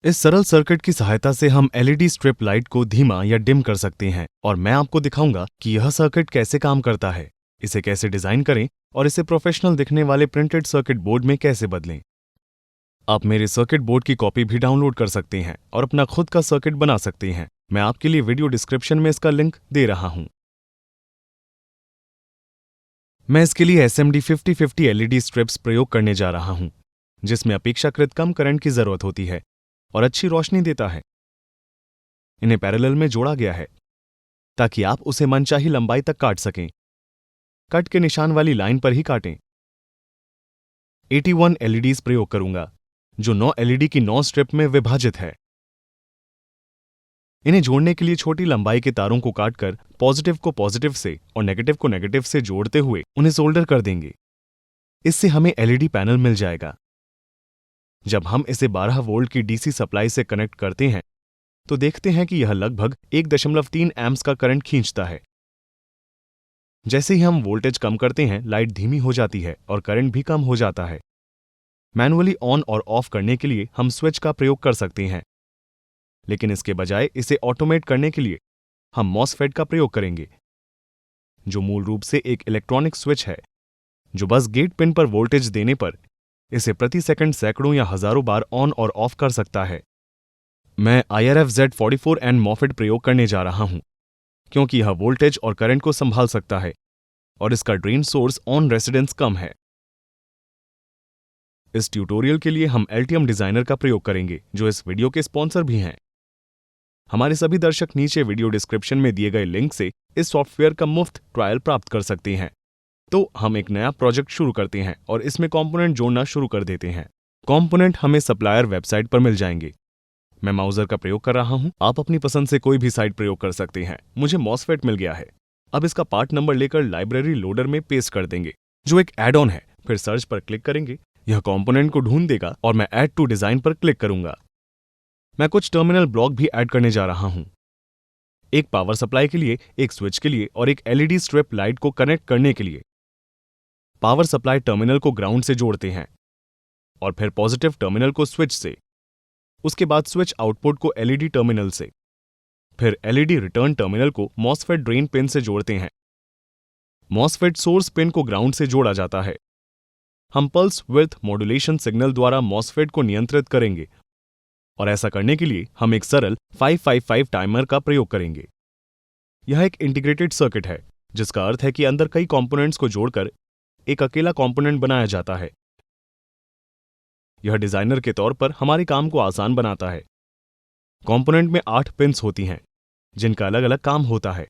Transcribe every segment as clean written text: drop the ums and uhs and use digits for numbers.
इस सरल सर्किट की सहायता से हम एलईडी स्ट्रिप लाइट को धीमा या डिम कर सकते हैं और मैं आपको दिखाऊंगा कि यह सर्किट कैसे काम करता है, इसे कैसे डिजाइन करें और इसे प्रोफेशनल दिखने वाले प्रिंटेड सर्किट बोर्ड में कैसे बदलें। आप मेरे सर्किट बोर्ड की कॉपी भी डाउनलोड कर सकते हैं और अपना खुद का सर्किट बना सकते हैं। मैं आपके लिए वीडियो डिस्क्रिप्शन में इसका लिंक दे रहा हूं। मैं इसके लिए SMD 5050 एलईडी स्ट्रिप्स प्रयोग करने जा रहा हूं, जिसमें अपेक्षाकृत कम करंट की जरूरत होती है और अच्छी रोशनी देता है। इन्हें पैरेलल में जोड़ा गया है ताकि आप उसे मनचाही लंबाई तक काट सकें। कट के निशान वाली लाइन पर ही काटें। 81 LEDs प्रयोग करूंगा, जो 9 LED की 9 स्ट्रिप में विभाजित है। इन्हें जोड़ने के लिए छोटी लंबाई के तारों को काटकर पॉजिटिव को पॉजिटिव से और नेगेटिव को नेगेटिव से जोड़ते हुए उन्हें सोल्डर कर देंगे। इससे हमें LED पैनल मिल जाएगा। जब हम इसे 12 वोल्ट की DC सप्लाई से कनेक्ट करते हैं तो देखते हैं कि यह लगभग 1.3 एम्प्स का करंट खींचता है। जैसे ही हम वोल्टेज कम करते हैं, लाइट धीमी हो जाती है और करंट भी कम हो जाता है। मैनुअली ऑन और ऑफ करने के लिए हम स्विच का प्रयोग कर सकते हैं, लेकिन इसके बजाय इसे ऑटोमेट करने के लिए हम मॉसफेट का प्रयोग करेंगे, जो मूल रूप से एक इलेक्ट्रॉनिक स्विच है जो बस गेट पिन पर वोल्टेज देने पर इसे प्रति सेकंड सैकड़ों या हजारों बार ऑन और ऑफ कर सकता है। मैं IRF Z44N MOSFET प्रयोग करने जा रहा हूं, क्योंकि यह वोल्टेज और करंट को संभाल सकता है और इसका ड्रेन सोर्स ऑन रेजिडेंस कम है। इस ट्यूटोरियल के लिए हम Altium डिजाइनर का प्रयोग करेंगे, जो इस वीडियो के स्पॉन्सर भी हैं। हमारे सभी दर्शक नीचे वीडियो डिस्क्रिप्शन में दिए गए लिंक से इस सॉफ्टवेयर का मुफ्त ट्रायल प्राप्त कर सकते हैं। तो हम एक नया प्रोजेक्ट शुरू करते हैं और इसमें कंपोनेंट जोड़ना शुरू कर देते हैं। कंपोनेंट हमें सप्लायर वेबसाइट पर मिल जाएंगे। मैं माउजर का प्रयोग कर रहा हूं। आप अपनी पसंद से कोई भी साइट प्रयोग कर सकते हैं। मुझे मॉसफेट मिल गया है। अब इसका पार्ट नंबर लेकर लाइब्रेरी लोडर में पेस्ट कर देंगे, जो एक एड ऑन है। फिर सर्च पर क्लिक करेंगे। यह कंपोनेंट को ढूंढ देगा और मैं ऐड टू डिजाइन पर क्लिक करूंगा। मैं कुछ टर्मिनल ब्लॉक भी ऐड करने जा रहा हूं, एक पावर सप्लाई के लिए, एक स्विच के लिए और एक LED स्ट्रिप लाइट को कनेक्ट करने के लिए। पावर सप्लाई टर्मिनल को ग्राउंड से जोड़ते हैं और फिर पॉजिटिव टर्मिनल को स्विच से। उसके बाद स्विच आउटपुट को LED टर्मिनल से। फिर LED रिटर्न टर्मिनल को मॉसफेट ड्रेन पिन से जोड़ते हैं। मॉसफेट सोर्स पिन को ग्राउंड से जोड़ा जाता है। हम पल्स विड्थ मॉड्यूलेशन सिग्नल द्वारा मॉसफेट को नियंत्रित करेंगे और ऐसा करने के लिए हम एक सरल 555 टाइमर का प्रयोग करेंगे। यह एक इंटीग्रेटेड सर्किट है, जिसका अर्थ है कि अंदर कई कंपोनेंट्स को जोड़कर एक अकेला कंपोनेंट बनाया जाता है। यह डिजाइनर के तौर पर हमारे काम को आसान बनाता है। कंपोनेंट में 8 पिन्स होती हैं, जिनका अलग अलग काम होता है।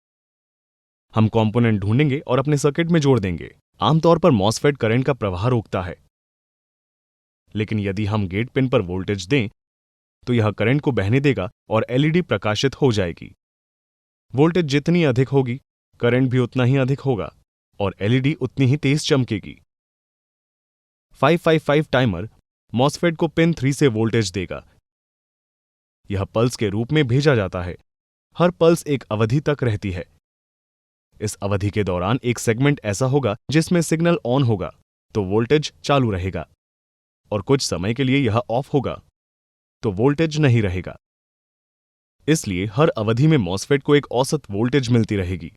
हम कंपोनेंट ढूंढेंगे और अपने सर्किट में जोड़ देंगे। आमतौर पर मॉसफेट करंट का प्रवाह रोकता है, लेकिन यदि हम गेट पिन पर वोल्टेज दें तो यह करंट को बहने देगा और LED प्रकाशित हो जाएगी। वोल्टेज जितनी अधिक होगी, करंट भी उतना ही अधिक होगा और LED उतनी ही तेज चमकेगी। 555 टाइमर मॉसफेट को पिन 3 से वोल्टेज देगा। यह पल्स के रूप में भेजा जाता है। हर पल्स एक अवधि तक रहती है। इस अवधि के दौरान एक सेगमेंट ऐसा होगा जिसमें सिग्नल ऑन होगा तो वोल्टेज चालू रहेगा, और कुछ समय के लिए यह ऑफ होगा तो वोल्टेज नहीं रहेगा। इसलिए हर अवधि में मॉसफेट को एक औसत वोल्टेज मिलती रहेगी।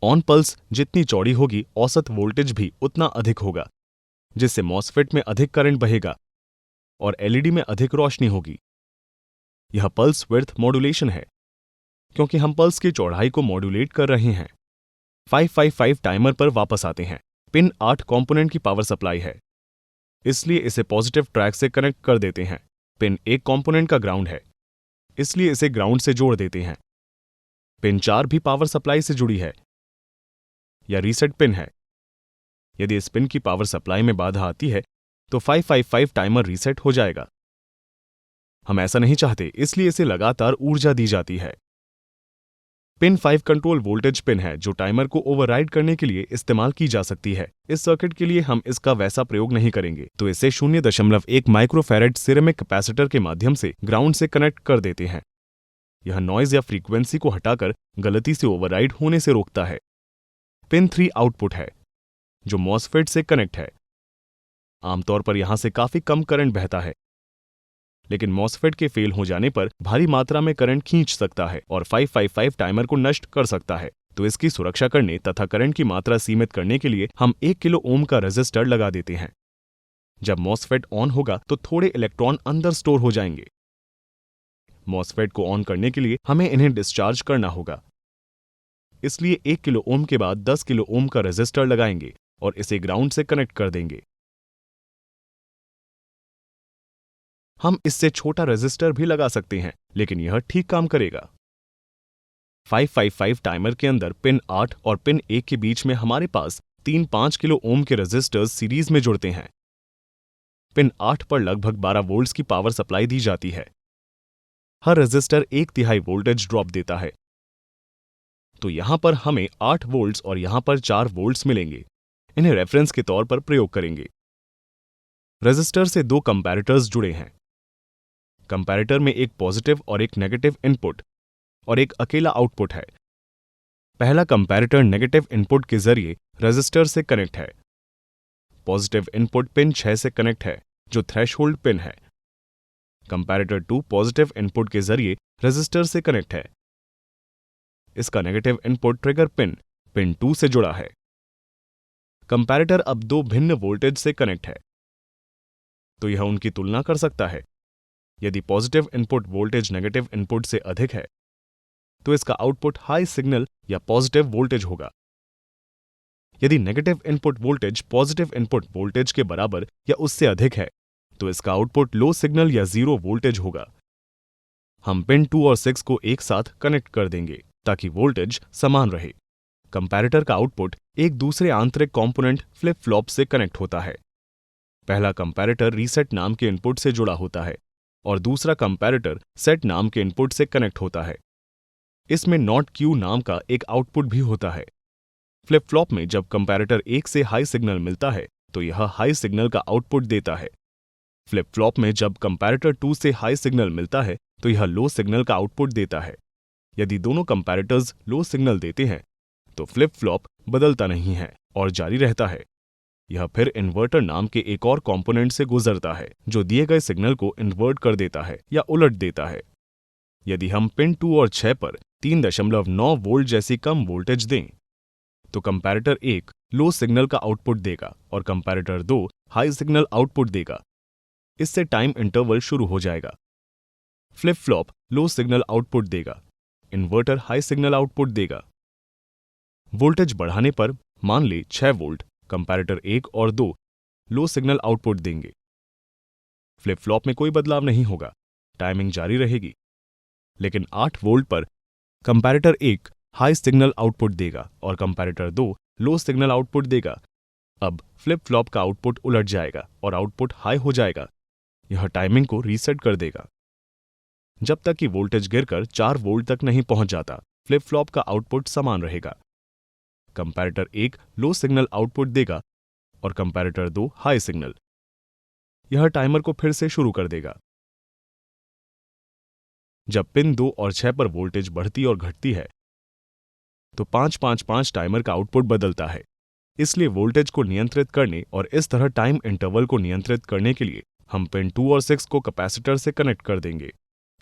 ऑन पल्स जितनी चौड़ी होगी, औसत वोल्टेज भी उतना अधिक होगा, जिससे मॉसफेट में अधिक करंट बहेगा और LED में अधिक रोशनी होगी। यह पल्स विड्थ मॉड्यूलेशन है, क्योंकि हम पल्स की चौड़ाई को मॉड्यूलेट कर रहे हैं। 555 टाइमर पर वापस आते हैं। पिन 8 कंपोनेंट की पावर सप्लाई है, इसलिए इसे पॉजिटिव ट्रैक से कनेक्ट कर देते हैं। पिन 1 कंपोनेंट का ग्राउंड है, इसलिए इसे ग्राउंड से जोड़ देते हैं। पिन 4 भी पावर सप्लाई से जुड़ी है या रीसेट पिन है। यदि इस पिन की पावर सप्लाई में बाधा आती है तो 555 टाइमर रीसेट हो जाएगा। हम ऐसा नहीं चाहते, इसलिए इसे लगातार ऊर्जा दी जाती है। पिन 5 कंट्रोल वोल्टेज पिन है, जो टाइमर को ओवरराइड करने के लिए इस्तेमाल की जा सकती है। इस सर्किट के लिए हम इसका वैसा प्रयोग नहीं करेंगे, तो इसे 0.1 माइक्रोफैरेड सिरेमिक कैपेसिटर के माध्यम से ग्राउंड से कनेक्ट कर देते हैं। यह नॉइज या फ्रीक्वेंसी को हटाकर गलती से ओवरराइड होने से रोकता है। पिन 3 आउटपुट है, जो मॉसफेट से कनेक्ट है। आमतौर पर यहां से काफी कम करंट बहता है, लेकिन मॉसफेट के फेल हो जाने पर भारी मात्रा में करंट खींच सकता है और 555 टाइमर को नष्ट कर सकता है। तो इसकी सुरक्षा करने तथा करंट की मात्रा सीमित करने के लिए हम 1 किलो ओम का रेजिस्टर लगा देते हैं। जब मॉसफेट ऑन होगा तो थोड़े इलेक्ट्रॉन अंदर स्टोर हो जाएंगे। मॉसफेट को ऑन करने के लिए हमें इन्हें डिस्चार्ज करना होगा, इसलिए 1 किलो ओम के बाद 10 किलो ओम का रेजिस्टर लगाएंगे और इसे ग्राउंड से कनेक्ट कर देंगे। हम इससे छोटा रेजिस्टर भी लगा सकते हैं, लेकिन यह ठीक काम करेगा। 555 टाइमर के अंदर पिन 8 और पिन 1 के बीच में हमारे पास 5 किलो ओम के रेजिस्टर्स सीरीज में जुड़ते हैं। पिन 8 पर लगभग 12 वोल्ट्स की पावर सप्लाई दी जाती है। हर रेजिस्टर 1/3 वोल्टेज ड्रॉप देता है, तो यहां पर हमें 8 वोल्ट्स और यहां पर 4 वोल्ट्स मिलेंगे। इन्हें रेफरेंस के तौर पर प्रयोग करेंगे। रेजिस्टर से 2 कंपैरेटर्स जुड़े हैं। कंपैरेटर में एक पॉजिटिव और एक नेगेटिव इनपुट और एक अकेला आउटपुट है। पहला कंपैरेटर नेगेटिव इनपुट के जरिए रेजिस्टर से कनेक्ट है। पॉजिटिव इनपुट पिन 6 से कनेक्ट है, जो थ्रेशहोल्ड पिन है। कंपैरेटर 2 पॉजिटिव इनपुट के जरिए रेजिस्टर से कनेक्ट है। इसका नेगेटिव इनपुट ट्रिगर पिन 2 से जुड़ा है। कंपैरेटर अब 2 भिन्न वोल्टेज से कनेक्ट है, तो यह उनकी तुलना कर सकता है। यदि positive input voltage negative input से अधिक है, तो इसका आउटपुट हाई सिग्नल या पॉजिटिव वोल्टेज होगा। यदि negative input voltage positive input voltage के बराबर या उससे अधिक है, तो इसका आउटपुट लो सिग्नल या 0 वोल्टेज होगा। हम पिन 2 और 6 को एक साथ कनेक्ट कर देंगे ताकि वोल्टेज समान रहे। कंपैरेटर का आउटपुट एक दूसरे आंतरिक कंपोनेंट फ्लिप फ्लॉप से कनेक्ट होता है। पहला कंपैरेटर रीसेट नाम के इनपुट से जुड़ा होता है और दूसरा कंपैरेटर सेट नाम के इनपुट से कनेक्ट होता है। इसमें नॉट क्यू नाम का एक आउटपुट भी होता है। फ्लिप फ्लॉप में जब कंपैरेटर 1 से हाई सिग्नल मिलता है, तो यह हाई सिग्नल का आउटपुट देता है। फ्लिप फ्लॉप में जब कंपैरेटर 2 से हाई सिग्नल मिलता है, तो यह लो सिग्नल का आउटपुट देता है। यदि दोनों कंपैरेटर्स लो सिग्नल देते हैं, तो फ्लिप फ्लॉप बदलता नहीं है और जारी रहता है। यह फिर इन्वर्टर नाम के एक और कंपोनेंट से गुजरता है, जो दिए गए सिग्नल को इन्वर्ट कर देता है या उलट देता है। यदि हम पिन 2 और 6 पर 3.9 वोल्ट जैसी कम वोल्टेज दें, तो कंपैरेटर 1 लो सिग्नल का आउटपुट देगा और कंपैरेटर 2 हाई सिग्नल आउटपुट देगा। इससे टाइम इंटरवल शुरू हो जाएगा। Flip flop low signal output देगा, इन्वर्टर हाई सिग्नल आउटपुट देगा। वोल्टेज बढ़ाने पर मान ले 6 वोल्ट, कंपैरेटर 1 और 2 लो सिग्नल आउटपुट देंगे। फ्लिप फ्लॉप में कोई बदलाव नहीं होगा, टाइमिंग जारी रहेगी। लेकिन 8 वोल्ट पर कंपैरेटर 1 हाई सिग्नल आउटपुट देगा और कंपैरेटर 2 लो सिग्नल आउटपुट देगा। अब फ्लिप फ्लॉप का आउटपुट उलट जाएगा और आउटपुट हाई हो जाएगा। यह टाइमिंग को रीसेट कर देगा। जब तक कि वोल्टेज गिरकर 4 वोल्ट तक नहीं पहुंच जाता, फ्लिप फ्लॉप का आउटपुट समान रहेगा। कंपैरेटर 1 लो सिग्नल आउटपुट देगा और कंपैरेटर 2 हाई सिग्नल। यह टाइमर को फिर से शुरू कर देगा। जब पिन 2 और 6 पर वोल्टेज बढ़ती और घटती है, तो 5-5-5 टाइमर का आउटपुट बदलता है। इसलिए वोल्टेज को नियंत्रित करने और इस तरह टाइम इंटरवल को नियंत्रित करने के लिए हम पिन 2 और 6 को कैपेसिटर से कनेक्ट कर देंगे।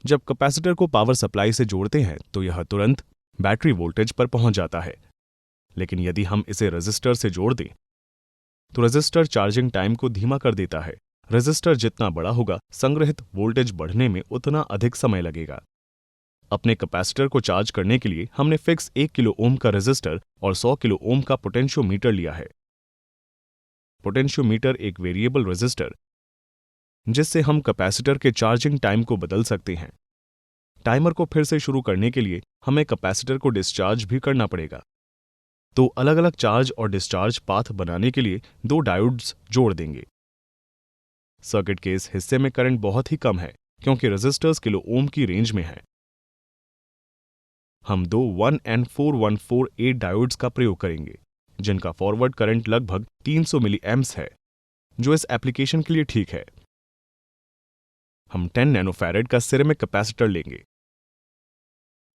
जब कैपेसिटर को पावर सप्लाई से जोड़ते हैं, तो यह तुरंत बैटरी वोल्टेज पर पहुंच जाता है। लेकिन यदि हम इसे रेजिस्टर से जोड़ दें, तो रेजिस्टर चार्जिंग टाइम को धीमा कर देता है। रेजिस्टर जितना बड़ा होगा, संग्रहित वोल्टेज बढ़ने में उतना अधिक समय लगेगा। अपने कैपेसिटर को चार्ज करने के लिए हमने फिक्स 1 किलो ओम का रेजिस्टर और 100 किलो ओम का पोटेंशियोमीटर लिया है। पोटेंशियोमीटर एक वेरिएबल रेजिस्टर, जिससे हम कैपेसिटर के चार्जिंग टाइम को बदल सकते हैं। टाइमर को फिर से शुरू करने के लिए हमें कैपेसिटर को डिस्चार्ज भी करना पड़ेगा। तो अलग अलग चार्ज और डिस्चार्ज पाथ बनाने के लिए 2 डायोड्स जोड़ देंगे। सर्किट के इस हिस्से में करंट बहुत ही कम है, क्योंकि रेजिस्टर्स किलो ओम की रेंज में है। हम 2 1N4148 डायोड्स का प्रयोग करेंगे, जिनका फॉरवर्ड करंट लगभग 300 मिली एम्प्स है, जो इस एप्लीकेशन के लिए ठीक है। हम 10 नैनोफैरेड का सिरेमिक कैपेसिटर लेंगे।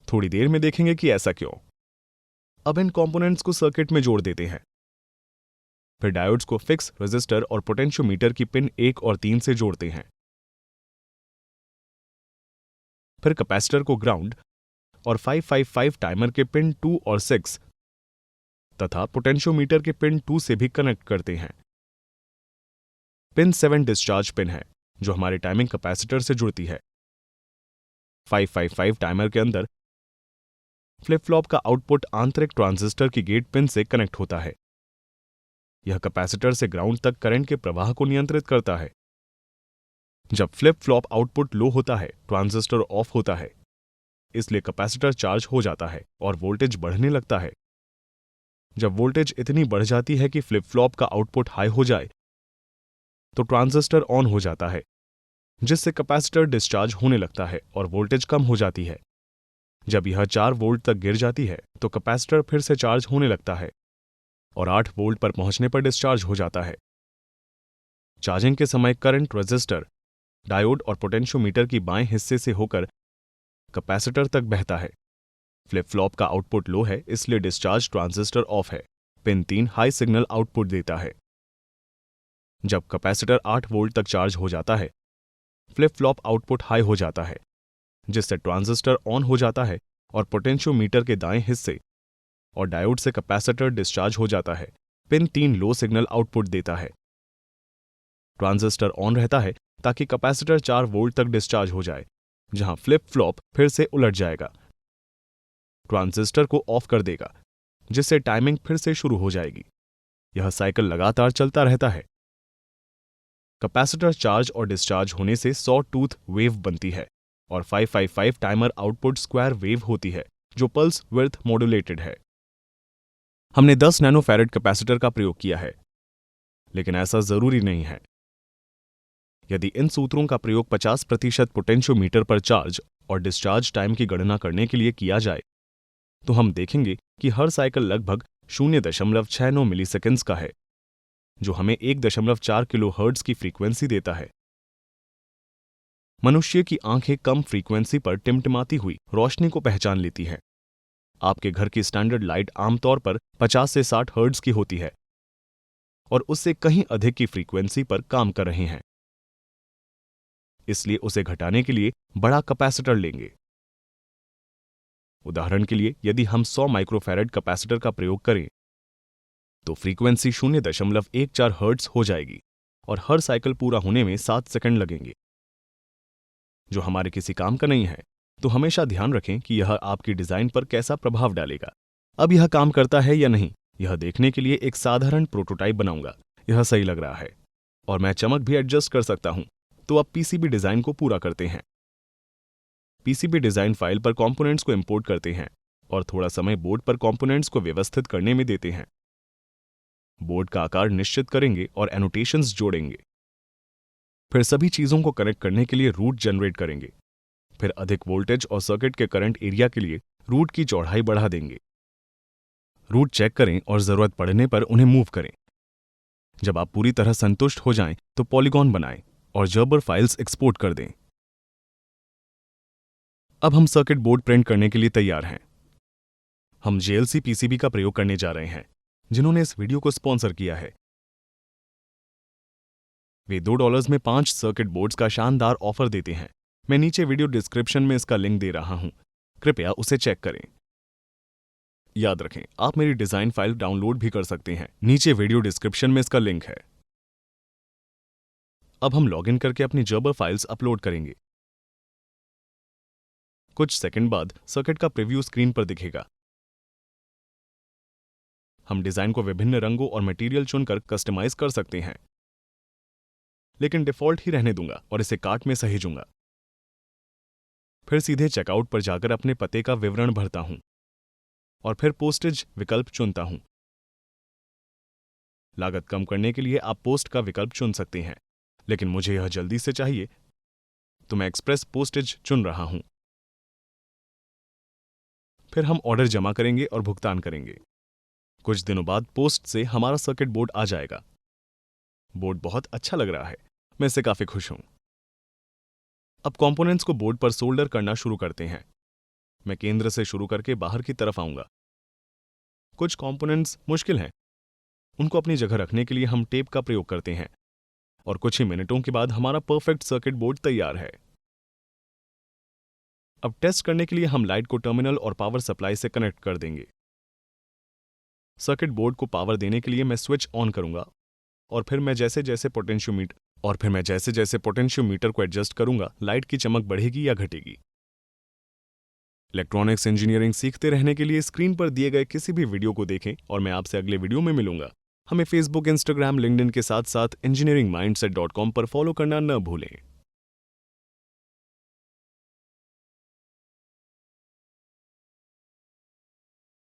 थोड़ी देर में देखेंगे कि ऐसा क्यों। अब इन कंपोनेंट्स को सर्किट में जोड़ देते हैं। फिर डायोड्स को फिक्स रेजिस्टर और पोटेंशियोमीटर की पिन 1 और 3 से जोड़ते हैं। फिर कैपेसिटर को ग्राउंड और 555 टाइमर के पिन 2 और 6 तथा पोटेंशियोमीटर के पिन 2 से भी कनेक्ट करते हैं। पिन 7 डिस्चार्ज पिन है जो हमारे टाइमिंग कैपेसिटर से जुड़ती है। 555 टाइमर के अंदर फ्लिप फ्लॉप का आउटपुट आंतरिक ट्रांजिस्टर की गेट पिन से कनेक्ट होता है। यह कैपेसिटर से ग्राउंड तक करंट के प्रवाह को नियंत्रित करता है। जब फ्लिप फ्लॉप आउटपुट लो होता है, ट्रांजिस्टर ऑफ होता है, इसलिए कैपेसिटर चार्ज हो जाता है और वोल्टेज बढ़ने लगता है। जब वोल्टेज इतनी बढ़ जाती है कि फ्लिप फ्लॉप का आउटपुट हाई हो जाए तो ट्रांजिस्टर ऑन हो जाता है, जिससे कैपेसिटर डिस्चार्ज होने लगता है और वोल्टेज कम हो जाती है। जब यह 4 वोल्ट तक गिर जाती है तो कैपेसिटर फिर से चार्ज होने लगता है और 8 वोल्ट पर पहुंचने पर डिस्चार्ज हो जाता है। चार्जिंग के समय करंट रेजिस्टर, डायोड और पोटेंशियोमीटर की बाएं हिस्से से होकर कैपेसिटर तक बहता है। फ्लिप फ्लॉप का आउटपुट लो है, इसलिए डिस्चार्ज ट्रांजिस्टर ऑफ है। पिन 3 हाई सिग्नल आउटपुट देता है। जब कैपेसिटर 8 वोल्ट तक चार्ज हो जाता है, फ्लिप फ्लॉप आउटपुट हाई हो जाता है, जिससे ट्रांजिस्टर ऑन हो जाता है और पोटेंशियोमीटर के दाएं हिस्से और डायोड से कैपेसिटर डिस्चार्ज हो जाता है। पिन 3 लो सिग्नल आउटपुट देता है। ट्रांजिस्टर ऑन रहता है ताकि कैपेसिटर 4 वोल्ट तक डिस्चार्ज हो जाए, जहां फ्लिप फ्लॉप फिर से उलट जाएगा, ट्रांजिस्टर को ऑफ कर देगा, जिससे टाइमिंग फिर से शुरू हो जाएगी। यह साइकिल लगातार चलता रहता है। कैपेसिटर चार्ज और डिस्चार्ज होने से सॉ टूथ वेव बनती है और 555 टाइमर आउटपुट स्क्वायर वेव होती है जो पल्स विड्थ मॉड्यूलेटेड है। हमने 10 नैनोफैरेड कैपेसिटर का प्रयोग किया है, लेकिन ऐसा जरूरी नहीं है। यदि इन सूत्रों का प्रयोग 50% पोटेंशियोमीटर पर चार्ज और डिस्चार्ज टाइम की गणना करने के लिए किया जाए तो हम देखेंगे कि हर साइकिल लगभग 0.69 मिलीसेकंड्स का है, जो हमें 1.4 किलोहर्ट्ज की फ्रीक्वेंसी देता है। मनुष्य की आंखें कम फ्रीक्वेंसी पर टिमटिमाती हुई रोशनी को पहचान लेती हैं। आपके घर की स्टैंडर्ड लाइट आमतौर पर 50 से 60 हर्ट्ज की होती है और उससे कहीं अधिक की फ्रीक्वेंसी पर काम कर रहे हैं, इसलिए उसे घटाने के लिए बड़ा कैपेसिटर लेंगे। उदाहरण के लिए, यदि हम 100 माइक्रोफैरेड कैपेसिटर का प्रयोग करें तो फ्रीक्वेंसी 0.14 हर्ट्ज हो जाएगी और हर साइकिल पूरा होने में 7 सेकंड लगेंगे, जो हमारे किसी काम का नहीं है। तो हमेशा ध्यान रखें कि यह आपकी डिजाइन पर कैसा प्रभाव डालेगा। अब यह काम करता है या नहीं, यह देखने के लिए एक साधारण प्रोटोटाइप बनाऊंगा। यह सही लग रहा है और मैं चमक भी एडजस्ट कर सकता हूं। तो अब पीसीबी डिजाइन को पूरा करते हैं। पीसीबी डिजाइन फाइल पर कंपोनेंट्स को इंपोर्ट करते हैं और थोड़ा समय बोर्ड पर कंपोनेंट्स को व्यवस्थित करने में देते हैं। बोर्ड का आकार निश्चित करेंगे और एनोटेशंस जोड़ेंगे। फिर सभी चीजों को कनेक्ट करने के लिए रूट जनरेट करेंगे। फिर अधिक वोल्टेज और सर्किट के करंट एरिया के लिए रूट की चौड़ाई बढ़ा देंगे। रूट चेक करें और जरूरत पड़ने पर उन्हें मूव करें। जब आप पूरी तरह संतुष्ट हो जाएं तो पॉलीगॉन बनाएं और जर्बर फाइल्स एक्सपोर्ट कर दें। अब हम सर्किट बोर्ड प्रिंट करने के लिए तैयार हैं। हम जेएलसी पीसीबी का प्रयोग करने जा रहे हैं, जिन्होंने इस वीडियो को स्पॉन्सर किया है। वे $2 में 5 सर्किट बोर्ड्स का शानदार ऑफर देते हैं। मैं नीचे वीडियो डिस्क्रिप्शन में इसका लिंक दे रहा हूं, कृपया उसे चेक करें। याद रखें, आप मेरी डिजाइन फाइल डाउनलोड भी कर सकते हैं। नीचे वीडियो डिस्क्रिप्शन में इसका लिंक है। अब हम लॉगिन करके अपनी जर्बर फाइल्स अपलोड करेंगे। कुछ सेकंड बाद सर्किट का प्रीव्यू स्क्रीन पर दिखेगा। हम डिजाइन को विभिन्न रंगों और मटेरियल चुनकर कस्टमाइज कर सकते हैं, लेकिन डिफॉल्ट ही रहने दूंगा और इसे कार्ट में सहेजूंगा। फिर सीधे चेकआउट पर जाकर अपने पते का विवरण भरता हूं और फिर पोस्टेज विकल्प चुनता हूं। लागत कम करने के लिए आप पोस्ट का विकल्प चुन सकते हैं, लेकिन मुझे यह जल्दी से चाहिए तो मैं एक्सप्रेस पोस्टेज चुन रहा हूं। फिर हम ऑर्डर जमा करेंगे और भुगतान करेंगे। कुछ दिनों बाद पोस्ट से हमारा सर्किट बोर्ड आ जाएगा। बोर्ड बहुत अच्छा लग रहा है, मैं इससे काफी खुश हूं। अब कंपोनेंट्स को बोर्ड पर सोल्डर करना शुरू करते हैं। मैं केंद्र से शुरू करके बाहर की तरफ आऊंगा। कुछ कंपोनेंट्स मुश्किल हैं, उनको अपनी जगह रखने के लिए हम टेप का प्रयोग करते हैं और कुछ ही मिनटों के बाद हमारा परफेक्ट सर्किट बोर्ड तैयार है। अब टेस्ट करने के लिए हम लाइट को टर्मिनल और पावर सप्लाई से कनेक्ट कर देंगे। सर्किट बोर्ड को पावर देने के लिए मैं स्विच ऑन करूंगा और फिर मैं जैसे जैसे पोटेंशियोमीटर को एडजस्ट करूंगा, लाइट की चमक बढ़ेगी या घटेगी। इलेक्ट्रॉनिक्स इंजीनियरिंग सीखते रहने के लिए स्क्रीन पर दिए गए किसी भी वीडियो को देखें और मैं आपसे अगले वीडियो में मिलूंगा। हमें फेसबुक, इंस्टाग्राम, लिंक्डइन के साथ साथ engineeringmindset.com पर फॉलो करना न भूलें।